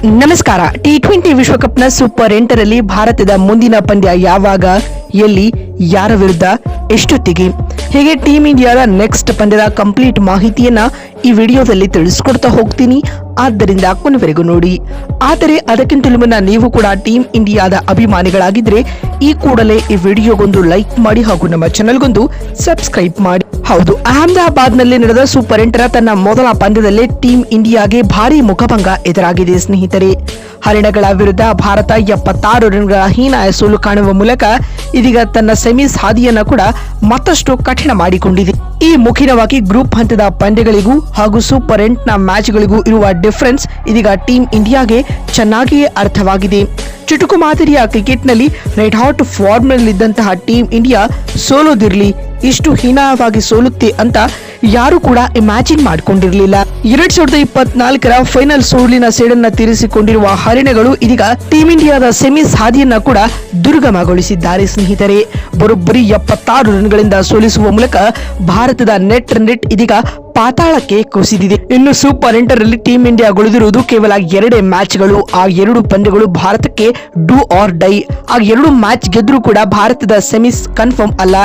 ನಮಸ್ಕಾರ. T20 ವಿಶ್ವಕಪ್ನ super 8 ರಲ್ಲಿ ಭಾರತದ ಮುಂದಿನ ಪಂದ್ಯ ಯಾವಾಗ, ಎಲ್ಲಿ, ಯಾರ ವಿರುದ್ಧ, ಎಷ್ಟೊತ್ತಿಗೆ ಹೀಗೆ ಟೀಮ್ ಇಂಡಿಯಾದ ನೆಕ್ಸ್ಟ್ ಪಂದ್ಯದ ಕಂಪ್ಲೀಟ್ ಮಾಹಿತಿಯನ್ನ ಈ ವಿಡಿಯೋದಲ್ಲಿ ತಿಳಿಸ್ಕೊಡ್ತಾ ಹೋಗ್ತೀನಿ. ಆದ್ದರಿಂದ ಕೊನೆವರೆಗೂ ನೋಡಿ. ಆದರೆ ಅದಕ್ಕಿಂತಲೂ ಮುನ್ನ ನೀವು ಕೂಡ ಟೀಮ್ ಇಂಡಿಯಾದ ಅಭಿಮಾನಿಗಳಾಗಿದ್ರೆ ಈ ಕೂಡಲೇ ಈ ವಿಡಿಯೋಗೊಂದು ಲೈಕ್ ಮಾಡಿ ಹಾಗೂ ನಮ್ಮ ಚಾನೆಲ್ಗೊಂದು ಸಬ್ಸ್ಕ್ರೈಬ್ ಮಾಡಿ. ಹೌದು, ಅಹಮದಾಬಾದ್ ನಲ್ಲಿ ನಡೆದ ಸೂಪರ್ 8 ತನ್ನ ಮೊದಲ ಪಂದ್ಯದಲ್ಲೇ ಟೀಮ್ ಇಂಡಿಯಾಗೆ ಭಾರಿ ಮುಖಭಂಗ ಎದುರಾಗಿದೆ ಸ್ನೇಹಿತರೆ. ಹರಿಣಗಳ ವಿರುದ್ಧ ಭಾರತ 76 ರನ್ಗಳ ಹೀನಾಯ ಸೋಲು ಕಾಣುವ ಮೂಲಕ ಇದೀಗ ತನ್ನ ಸೆಮೀಸ್ ಹಾದಿಯನ್ನ ಕೂಡ ಮತ್ತಷ್ಟು ಕಠಿಣ ಮಾಡಿಕೊಂಡಿದೆ. ಈ ಮುಖಿನವಾಗಿ ಗ್ರೂಪ್ ಹಂತದ ಪಂದ್ಯಗಳಿಗೂ ಹಾಗೂ ಸೂಪರ್ 8ನ ಮ್ಯಾಚ್ಗಳಿಗೂ ಇರುವ ಡಿಫರೆನ್ಸ್ ಇದೀಗ ಟೀಮ್ ಇಂಡಿಯಾಗೆ ಚೆನ್ನಾಗಿಯೇ ಅರ್ಥವಾಗಿದೆ. ಚುಟುಕು ಮಾದರಿಯ ಕ್ರಿಕೆಟ್ನಲ್ಲಿ ರೆಡ್ ಹಾಟ್ ಫಾರ್ಮ್ ನಲ್ಲಿದ್ದಂತಹ ಟೀಮ್ ಇಂಡಿಯಾ ಸೋಲೋದಿರ್ಲಿ, ಇಷ್ಟು ಹೀನಾಯವಾಗಿ ಸೋಲುತ್ತೆ ಅಂತ ಯಾರು ಕೂಡ ಇಮ್ಯಾಜಿನ್ ಮಾಡಿಕೊಂಡಿರಲಿಲ್ಲ. 2024ರ ಫೈನಲ್ ಸೋಲಿನ ಸೇಡನ್ನ ತೀರಿಸಿಕೊಂಡಿರುವ ಹರಿಣಗಳು ಇದೀಗ ಟೀಮ್ ಇಂಡಿಯಾದ ಸೆಮೀಸ್ ಹಾದಿಯನ್ನ ಕೂಡ ದುರ್ಗಮಗೊಳಿಸಿದ್ದಾರೆ ಸ್ನೇಹಿತರೆ. ಬರೋಬ್ಬರಿ 76 ರನ್ಗಳಿಂದ ಸೋಲಿಸುವ ಮೂಲಕ ಭಾರತದ ನೆಟ್ ಇದೀಗ ಪಾತಾಳಕ್ಕೆ ಕುಸಿದಿದೆ. ಇನ್ನು ಸೂಪರ್ 8 ರಲ್ಲಿ ಟೀಮ್ ಇಂಡಿಯಾ ಉಳಿದಿರುವುದು ಕೇವಲ 2 ಮ್ಯಾಚ್ಗಳು. ಆ 2 ಪಂದ್ಯಗಳು ಭಾರತಕ್ಕೆ ಡೂ ಆರ್ ಡೈ. ಆ 2 ಮ್ಯಾಚ್ ಗೆದ್ರೂ ಕೂಡ ಭಾರತದ ಸೆಮೀಸ್ ಕನ್ಫರ್ಮ್ ಅಲ್ಲ,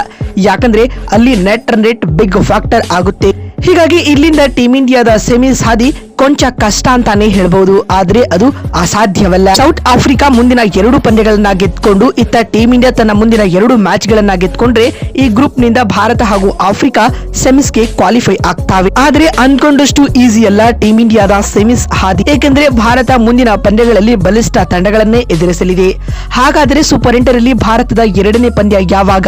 ಯಾಕಂದ್ರೆ ಅಲ್ಲಿ ನೆಟ್ ಬಿಗ್ ಫ್ಯಾಕ್ಟರ್ ಆಗುತ್ತೆ. ಹೀಗಾಗಿ ಇಲ್ಲಿಂದ ಟೀಮ್ ಇಂಡಿಯಾದ ಸೆಮೀಸ್ ಹಾದಿ ಕೊಂಚ ಕಷ್ಟ ಅಂತಾನೆ ಹೇಳ್ಬಹುದು. ಆದ್ರೆ ಅದು ಅಸಾಧ್ಯವಲ್ಲ. ಸೌತ್ ಆಫ್ರಿಕಾ ಮುಂದಿನ 2 ಪಂದ್ಯಗಳನ್ನ ಗೆದ್ಕೊಂಡು ಇತ್ತ ಟೀಮ್ ಇಂಡಿಯಾ ತನ್ನ ಮುಂದಿನ 2 ಮ್ಯಾಚ್ ಗಳನ್ನ ಗೆದ್ಕೊಂಡ್ರೆ ಈ ಗ್ರೂಪ್ ನಿಂದ ಭಾರತ ಹಾಗೂ ಆಫ್ರಿಕಾ ಸೆಮೀಸ್ಗೆ ಕ್ವಾಲಿಫೈ ಆಗ್ತಾವೆ. ಆದ್ರೆ ಅನ್ಕೊಂಡಷ್ಟು ಈಸಿ ಅಲ್ಲ ಟೀಮ್ ಇಂಡಿಯಾದ ಸೆಮೀಸ್ ಹಾದಿ, ಏಕೆಂದ್ರೆ ಭಾರತ ಮುಂದಿನ ಪಂದ್ಯಗಳಲ್ಲಿ ಬಲಿಷ್ಠ ತಂಡಗಳನ್ನೇ ಎದುರಿಸಲಿದೆ. ಹಾಗಾದ್ರೆ ಸೂಪರ್ 8 ರಲ್ಲಿ ಭಾರತದ 2ನೇ ಪಂದ್ಯ ಯಾವಾಗ,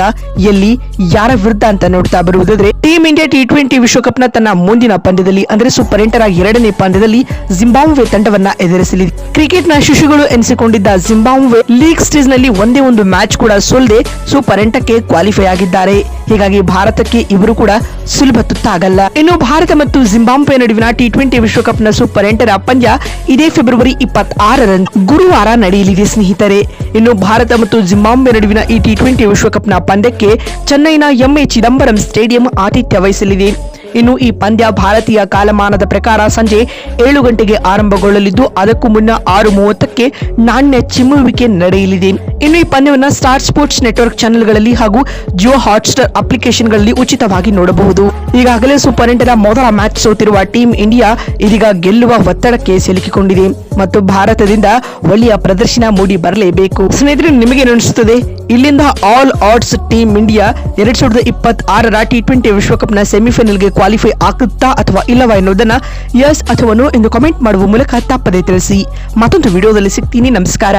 ಎಲ್ಲಿ, ಯಾರ ವಿರುದ್ಧ ಅಂತ ನೋಡ್ತಾ ಬರುವುದಾದ್ರೆ ಟೀಮ್ ಇಂಡಿಯಾ ಟಿ20 ವಿಶ್ವಕಪ್ನ ತನ್ನ ಮುಂದಿನ ಪಂದ್ಯದಲ್ಲಿ ಅಂದ್ರೆ ಸೂಪರ್ 8ರ 2ನೇ ಪಂದ್ಯದಲ್ಲಿ ಜಿಂಬಾಬ್ವೆ ತಂಡವನ್ನ ಎದುರಿಸಲಿದೆ. ಕ್ರಿಕೆಟ್ನ ಶಿಶುಗಳು ಎನಿಸಿಕೊಂಡಿದ್ದ ಜಿಂಬಾಬ್ವೆ ಲೀಗ್ ಸ್ಟೇಜ್ ನಲ್ಲಿ ಒಂದೇ ಒಂದು ಮ್ಯಾಚ್ ಕೂಡ ಸೋಲದೆ ಸೂಪರ್ 8ಕ್ಕೆ ಕ್ವಾಲಿಫೈ ಆಗಿದ್ದಾರೆ. ಹೀಗಾಗಿ ಭಾರತಕ್ಕೆ ಇವರು ಕೂಡ ಸುಲಭ ತುತ್ತಾಗಲ್ಲ. ಇನ್ನು ಭಾರತ ಮತ್ತು ಜಿಂಬಾಬ್ವೆ ನಡುವಿನ ಟಿ20 ವಿಶ್ವಕಪ್ನ ಸೂಪರ್ 8ರ ಪಂದ್ಯ ಇದೇ ಫೆಬ್ರವರಿ 26ರಂದು ಗುರುವಾರ ನಡೆಯಲಿದೆ ಸ್ನೇಹಿತರೆ. ಇನ್ನು ಭಾರತ ಮತ್ತು ಜಿಂಬಾಬ್ವೆ ನಡುವಿನ ಈ ಟಿ20 ವಿಶ್ವಕಪ್ನ ಪಂದ್ಯಕ್ಕೆ ಚೆನ್ನೈನ ಎಂಎ ಚಿದಂಬರಂ ಸ್ಟೇಡಿಯಂ ಆತಿಥ್ಯ ವಹಿಸಲಿದೆ. ಇನ್ನು ಈ ಪಂದ್ಯ ಭಾರತೀಯ ಕಾಲಮಾನದ ಪ್ರಕಾರ ಸಂಜೆ 7 ಗಂಟೆಗೆ ಆರಂಭಗೊಳ್ಳಲಿದ್ದು ಅದಕ್ಕೂ ಮುನ್ನ 6:30ಕ್ಕೆ ನಾಣ್ಯ ಚಿಮ್ಮುವಿಕೆ ನಡೆಯಲಿದೆ. ಇನ್ನು ಈ ಪಂದ್ಯವನ್ನು ಸ್ಟಾರ್ ಸ್ಪೋರ್ಟ್ಸ್ ನೆಟ್ವರ್ಕ್ ಚಾನೆಲ್ಗಳಲ್ಲಿ ಹಾಗೂ ಜಿಯೋ ಹಾಟ್ಸ್ಟಾರ್ ಅಪ್ಲಿಕೇಶನ್ಗಳಲ್ಲಿ ಉಚಿತವಾಗಿ ನೋಡಬಹುದು. ಈಗಾಗಲೇ ಸೂಪರ್ 8ರ ಮೊದಲ ಮ್ಯಾಚ್ ಸೋತಿರುವ ಟೀಮ್ ಇಂಡಿಯಾ ಇದೀಗ ಗೆಲ್ಲುವ ಒತ್ತಡಕ್ಕೆ ಸಿಲುಕಿಕೊಂಡಿದೆ ಮತ್ತು ಭಾರತದಿಂದ ಒಳ್ಳೆಯ ಪ್ರದರ್ಶನ ಮೂಡಿ ಬರಲೇಬೇಕು. ಸ್ನೇಹಿತರೆ, ನಿಮಗೆ ಅನಿಸುತ್ತದೆ ಇಲ್ಲಿಂದ ಆಲ್ ಆಡ್ಸ್ ಟೀಮ್ ಇಂಡಿಯಾ 2026ರ ಟಿ20 ವಿಶ್ವಕಪ್ನ ಸೆಮಿಫೈನಲ್ಗೆ ಕ್ವಾಲಿಫೈ ಆಗುತ್ತಾ ಅಥವಾ ಇಲ್ಲವಾ ಎನ್ನುವುದನ್ನ ಎಸ್ ಅಥವಾ ನೋ ಎಂದು ಕಾಮೆಂಟ್ ಮಾಡುವ ಮೂಲಕ ತಪ್ಪದೇ ತಿಳಿಸಿ. ಮತ್ತೊಂದು ವಿಡಿಯೋದಲ್ಲಿ ಸಿಗ್ತೀನಿ. ನಮಸ್ಕಾರ.